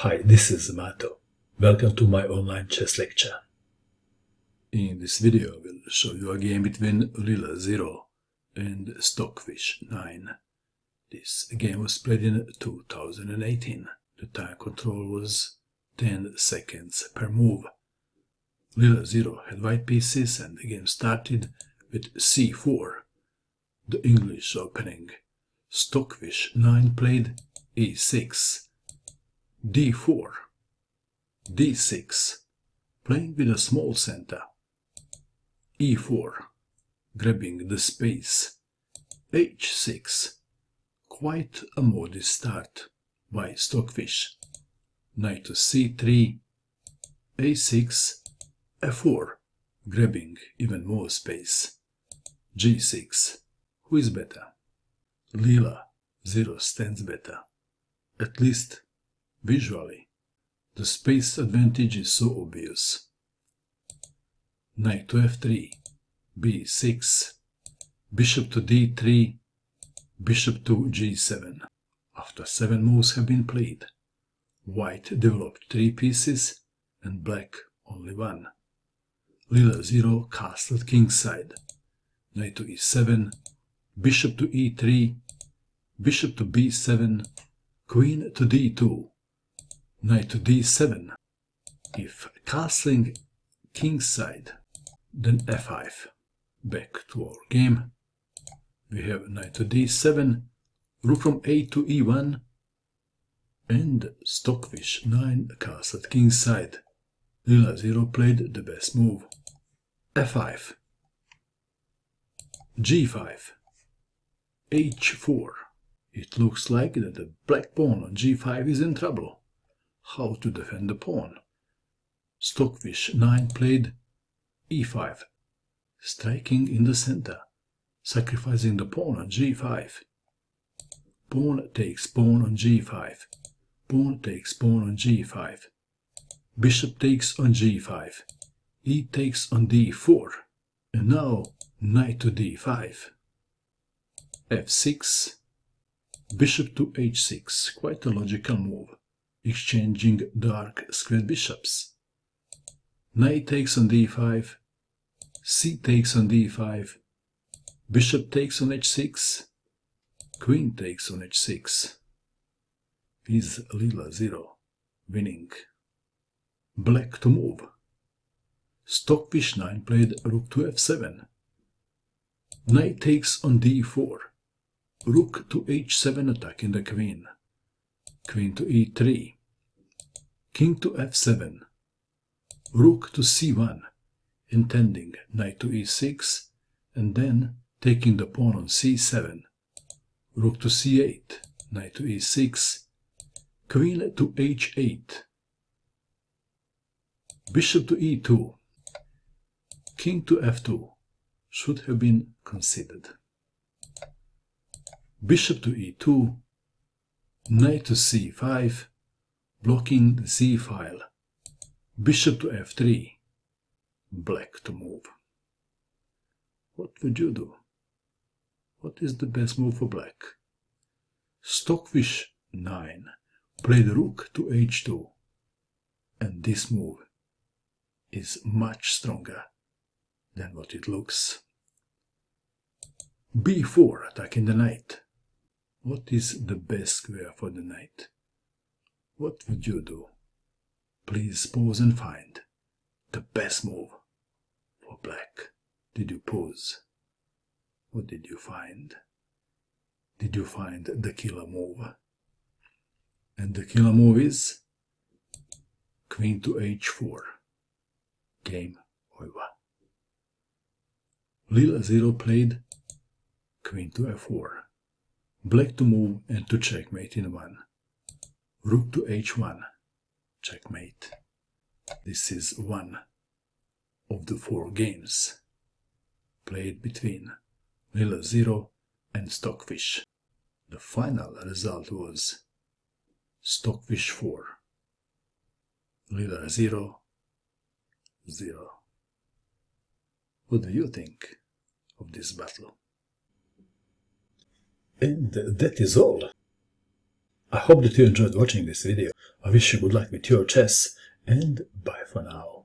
Hi, this is Mato. Welcome to my online chess lecture. In this video, I will show you a game between LCZero and Stockfish 9. This game was played in 2018. The time control was 10 seconds per move. LCZero had white pieces and the game started with c4, the English opening. Stockfish 9 played e6, d4, d6, playing with a small center, e4, grabbing the space, h6, quite a modest start by Stockfish, knight to c3, a6, f4, grabbing even more space, g6, who is better? Leela, 0 stands better, at least visually. The space advantage is so obvious. Knight to f3, b6, bishop to d3, bishop to g7. After 7 moves have been played, white developed 3 pieces and black only 1. LCZero castled kingside. Knight to e7, bishop to e3, bishop to b7, queen to d2, knight to d7. If castling kingside, then f5. Back to our game. We have knight to d7, rook from a to e1, and Stockfish 9 castled kingside. LCZero played the best move. f5, g5, h4. It looks like that the black pawn on g5 is in trouble. How to defend the pawn? Stockfish 9 played e5, striking in the center, sacrificing the pawn on g5. Pawn takes pawn on g5. Pawn takes pawn on g5. Bishop takes on g5. E takes on d4. And now knight to d5. f6. Bishop to h6, quite a logical move, exchanging dark square bishops. Knight takes on d5, c takes on d5, bishop takes on h6, queen takes on h6. Is LCZero winning? Black to move. Stockfish 9 played rook to f7. Knight takes on d4. Rook to h7 attacking the queen. Queen to e3. King to f7. Rook to c1, intending knight to e6, and then taking the pawn on c7. Rook to c8, knight to e6, queen to h8. Bishop to e2. King to f2 should have been considered. Bishop to e2, knight to c5, blocking the c file. Bishop to f3, black to move. What would you do? What is the best move for black? Stockfish 9 played rook to h2, and this move is much stronger than what it looks. b4 attacking the knight. What is the best square for the knight? What would you do? Please pause and find the best move for black. Did you pause? What did you find? Did you find the killer move? And the killer move is queen to h4. Game over. LCZero played queen to f4. Black to move and to checkmate in 1. Rook to h1. Checkmate. This is one of the 4 games played between LCZero and Stockfish. The final result was Stockfish 4, LCZero 0. What do you think of this battle? And that is all. I hope that you enjoyed watching this video. I wish you good luck with your chess, and bye for now.